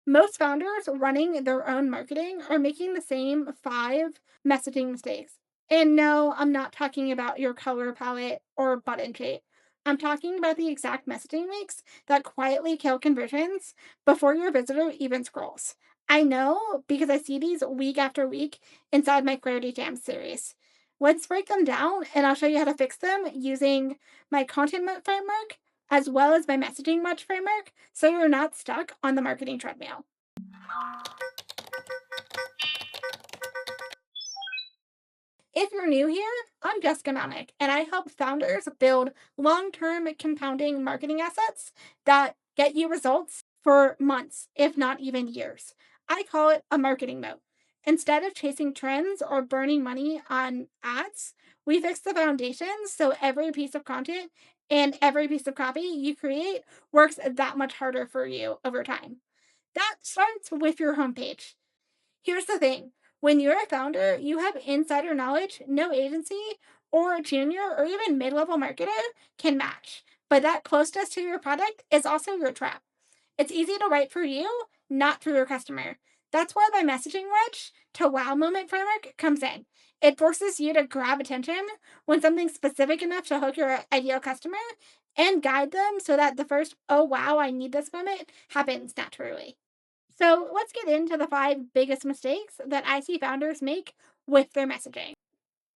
Most founders running their own marketing are making the same 5 messaging mistakes. And no, I'm not talking about your color palette or button shape. I'm talking about the exact messaging leaks that quietly kill conversions before your visitor even scrolls. I know because I see these week after week inside my Clarity Jam series. Let's break them down and I'll show you how to fix them using my framework as well as my messaging match framework so you're not stuck on the marketing treadmill. If you're new here, I'm Jessica Malnik, and I help founders build long term compounding marketing assets that get you results for months, if not even years. I call it a marketing moat. Instead of chasing trends or burning money on ads, we fix the foundations so every piece of content and every piece of copy you create works that much harder for you over time. That starts with your homepage. Here's the thing, when you're a founder, you have insider knowledge no agency or a junior or even mid level marketer can match. But that closeness to your product is also your trap. It's easy to write for you, not for your customer. That's where my messaging wedge to wow moment framework comes in. It forces you to grab attention when something's specific enough to hook your ideal customer and guide them so that the first, oh wow, I need this moment happens naturally. So let's get into the 5 biggest mistakes that I see founders make with their messaging.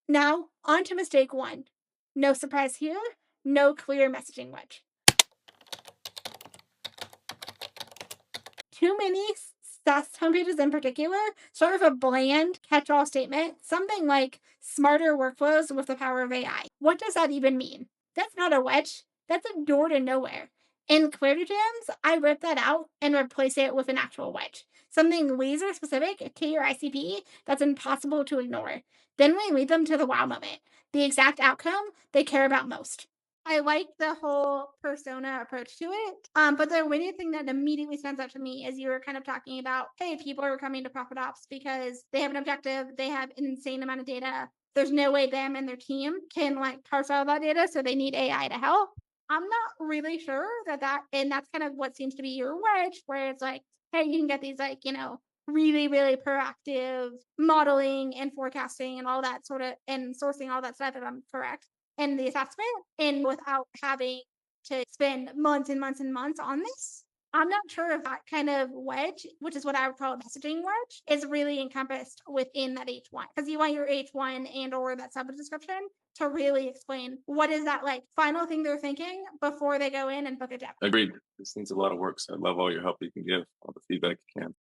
Now, on to mistake 1. No surprise here, no clear messaging wedge. Too many SaaS homepages in particular sort of a bland catch all statement, something like smarter workflows with the power of AI. What does that even mean? That's not a wedge, that's a door to nowhere. In Clarity Jams, I rip that out and replace it with an actual wedge, something laser specific to your ICP that's impossible to ignore. Then we lead them to the wow moment, the exact outcome they care about most. I like the whole persona approach to it. But the only thing that immediately stands out to me is you were kind of talking about, hey, people are coming to Profit Ops because they have an objective, they have an insane amount of data. There's no way them and their team can like parse out that data, so they need AI to help. I'm not really sure and that's kind of what seems to be your wedge, where it's like, hey, you can get these like, really, really proactive modeling and forecasting and all that sort of and sourcing all that stuff if I'm correct in the assessment and without having to spend months and months and months on this. I'm not sure if that kind of wedge, which is what I would call a messaging wedge, is really encompassed within that H1 because you want your H1 and or that sub description to really explain what is that like final thing they're thinking before they go in and book a demo. Agreed. This needs a lot of work. So I love all your help you can give, all the feedback you can.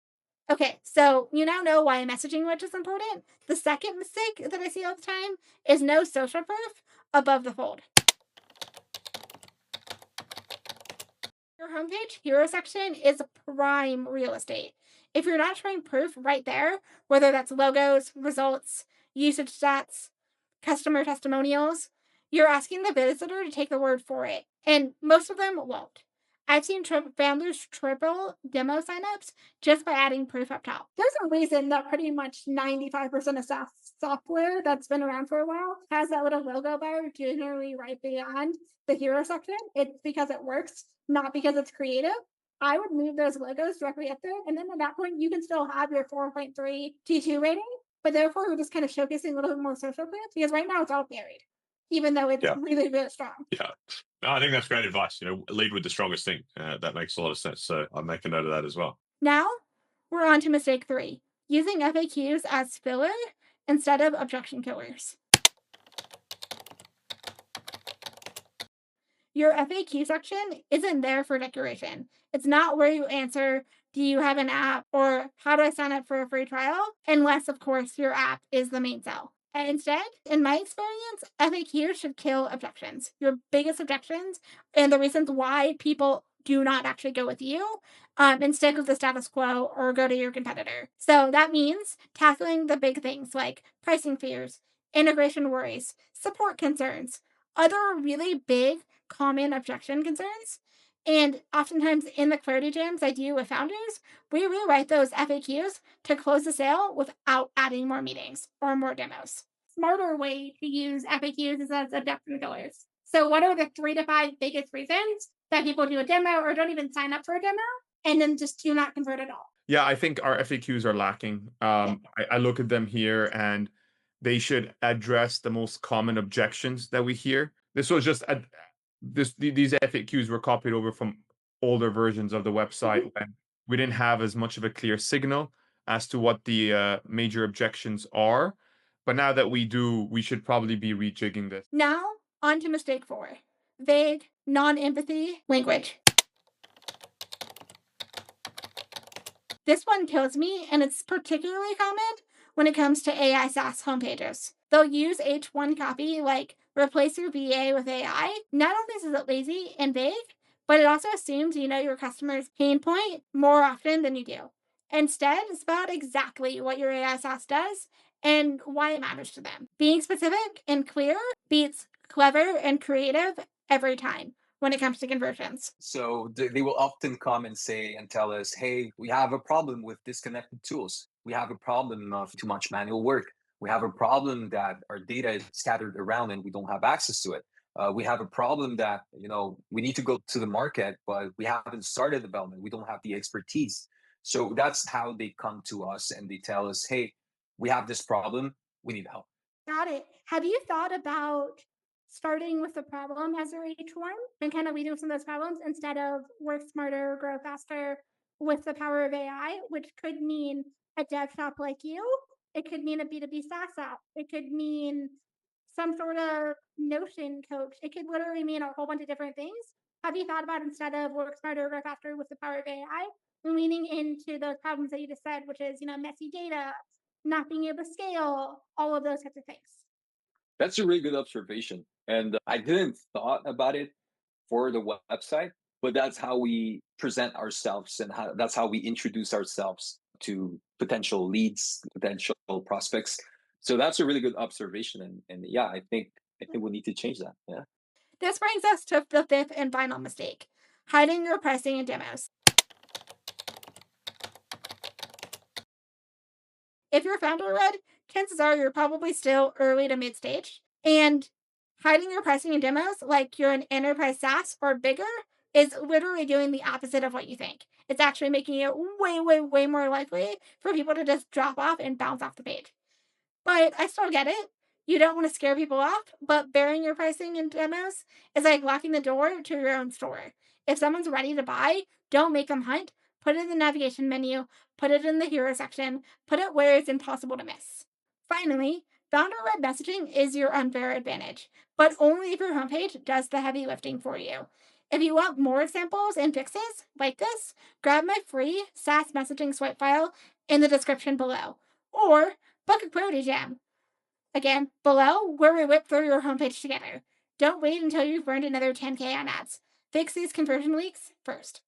Okay, so you now know why a messaging wedge is important. The second mistake that I see all the time is no social proof above the fold. Your homepage hero section is prime real estate. If you're not showing proof right there, whether that's logos, results, usage stats, customer testimonials, you're asking the visitor to take the word for it. And most of them won't. I've seen founders triple demo signups just by adding proof up top. There's a reason that pretty much 95% of SaaS software that's been around for a while has that little logo bar generally right beyond the hero section. It's because it works, not because it's creative. I would move those logos directly up there. And then at that point, you can still have your 4.3 T2 rating, but therefore we're just kind of showcasing a little bit more social proof because right now it's all buried, even though it's Yeah. really, really strong. Yeah. No, I think that's great advice. Lead with the strongest thing. That makes a lot of sense. So I'll make a note of that as well. Now we're on to mistake 3, using FAQs as filler instead of objection killers. Your FAQ section isn't there for decoration. It's not where you answer, do you have an app or how do I sign up for a free trial? Unless, of course, your app is the main sell. And instead, in my experience, FAQs should kill objections, your biggest objections, and the reasons why people do not actually go with you and stick with the status quo or go to your competitor. So that means tackling the big things like pricing fears, integration worries, support concerns, other really big common objection concerns. And oftentimes in the clarity jams I do with founders, we rewrite those FAQs to close the sale without adding more meetings or more demos. Smarter way to use FAQs is as objection killers. So, what are the 3 to 5 biggest reasons that people do a demo or don't even sign up for a demo and then just do not convert at all? Yeah, I think our FAQs are lacking. Yeah. I look at them here, and they should address the most common objections that we hear. This was just these FAQs were copied over from older versions of the website Mhm. when we didn't have as much of a clear signal as to what the major objections are. But now that we do, we should probably be rejigging this. Now, on to mistake four: vague, non empathy language. This one kills me, and it's particularly common when it comes to AI SaaS homepages. They'll use H1 copy like replace your VA with AI. Not only is it lazy and vague, but it also assumes you know your customer's pain point more often than you do. Instead, it's about exactly what your AI SaaS does and why it matters to them. Being specific and clear beats clever and creative every time when it comes to conversions. So they will often come and say and tell us, hey, we have a problem with disconnected tools. We have a problem of too much manual work. We have a problem that our data is scattered around and we don't have access to it. We have a problem that, we need to go to the market, but we haven't started development. We don't have the expertise. So that's how they come to us and they tell us, hey, we have this problem. We need help. Got it. Have you thought about starting with the problem as your H1 and kind of leading with some of those problems instead of work smarter, grow faster with the power of AI, which could mean a dev shop like you? It could mean a B2B SaaS app. It could mean some sort of Notion coach. It could literally mean a whole bunch of different things. Have you thought about instead of work smarter, grow faster with the power of AI, leaning into those problems that you just said, which is, messy data, not being able to scale, all of those types of things. That's a really good observation. And I didn't thought about it for the website, but that's how we present ourselves and that's how we introduce ourselves to potential leads, potential prospects. So that's a really good observation. And yeah, I think we need to change that. Yeah. This brings us to the fifth and final mistake: hiding your pricing and demos. If you're founder led, chances are you're probably still early to mid stage. And hiding your pricing and demos like you're an enterprise SaaS or bigger is literally doing the opposite of what you think. It's actually making it way, way, way more likely for people to just drop off and bounce off the page. But I still get it. You don't want to scare people off, but bearing your pricing in demos is like locking the door to your own store. If someone's ready to buy, don't make them hunt. Put it in the navigation menu, put it in the hero section, put it where it's impossible to miss. Finally, founder led messaging is your unfair advantage, but only if your homepage does the heavy lifting for you. If you want more examples and fixes like this, grab my free SaaS messaging swipe file in the description below. Or book a query jam. Again, below, where we whip through your homepage together. Don't wait until you've burned another 10K on ads. Fix these conversion leaks first.